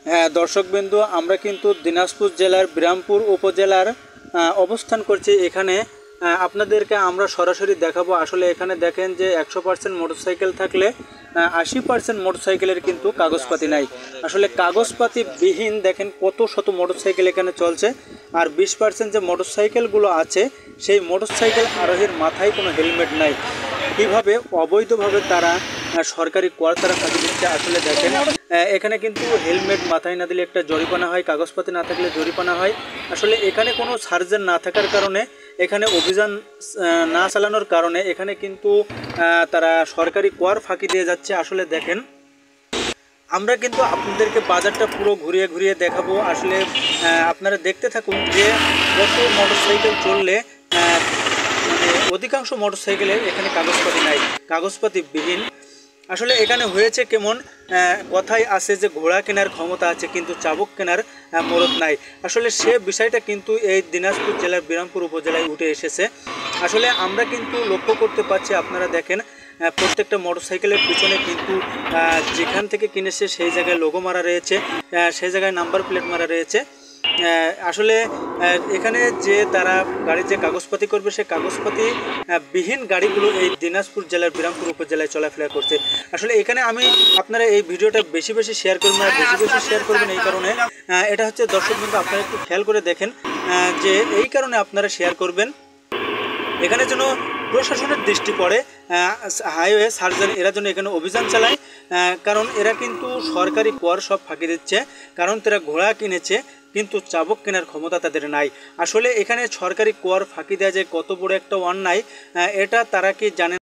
হ্যাঁ দর্শকবৃন্দু, আমরা কিন্তু দিনাজপুর জেলার বিরামপুর উপজেলার অবস্থান করছি। এখানে আপনাদেরকে আমরা সরাসরি দেখাবো। আসলে এখানে দেখেন যে 100% মোটরসাইকেল থাকলে 80% মোটরসাইকেলের কিন্তু কাগজপাতি নাই। আসলে কাগজপাতি বিহীন দেখেন কত শত মোটরসাইকেল এখানে চলছে। আর 20% যে মোটরসাইকেলগুলো আছে সেই মোটরসাইকেল আরোহীর মাথায় কোনো হেলমেট নাই। কীভাবে অবৈধভাবে তারা সরকারি কর তারা ফাঁকি দিচ্ছে। আসলে দেখেন এখানে কিন্তু হেলমেট মাথায় না দিলে একটা জরিমানা হয়, কাগজপাতি না থাকলে জরিমানা হয়। আসলে এখানে কোনো সার্জেন না থাকার কারণে, এখানে অভিযান না চালানোর কারণে এখানে কিন্তু তারা সরকারি কর ফাঁকি দিয়ে যাচ্ছে। আসলে দেখেন আমরা কিন্তু আপনাদেরকে বাজারটা পুরো ঘুরিয়ে ঘুরিয়ে দেখাবো। আসলে আপনারা দেখতে থাকুন যে কত মোটরসাইকেল চললে মানে অধিকাংশ মোটরসাইকেলের এখানে কাগজপাতি নাই, কাগজপাতি বিহীন। আসলে এখানে হয়েছে কেমন, কথায় আছে যে ঘোড়া কেনার ক্ষমতা আছে কিন্তু চাবুক কেনার মরদ নাই। আসলে সে বিষয়টা কিন্তু এই দিনাজপুর জেলার বিরামপুর উপজেলায় উঠে এসেছে। আসলে আমরা কিন্তু লক্ষ্য করতে পারছি, আপনারা দেখেন প্রত্যেকটা মোটরসাইকেলের পিছনে কিন্তু যেখান থেকে কিনেছে সেই জায়গায় লোগো মারা রয়েছে, সেই জায়গায় নাম্বার প্লেট মারা রয়েছে। আসলে এখানে যে তারা গাড়ির যে কাগজপাতি করবে সে কাগজপাতি বিহীন গাড়িগুলো এই দিনাজপুর জেলার বিরামপুর উপজেলায় চলাফেরা করছে। আসলে এখানে আমি আপনারা এই ভিডিওটা বেশি বেশি শেয়ার করবেন, আর বেশি বেশি শেয়ার করবেন এই কারণে, এটা হচ্ছে দর্শক বন্ধু আপনারা একটু খেয়াল করে দেখেন যে এই কারণে আপনারা শেয়ার করবেন এখানে যেন প্রশাসনের দৃষ্টি পড়ে, হাইওয়ে সার্জন এরা যেন এখানে অভিযান চালায়। কারণ এরা কিন্তু সরকারি কর সব ফাঁকি দিচ্ছে, কারণ তারা ঘোড়া কিনেছে কিন্তু চাবুক কেনার ক্ষমতা তাদের নাই। আসলে এখানে সরকারি কর ফাঁকি দেওয়া যে কত বড় একটা অন্যায়, এটা তারা কি জানেন?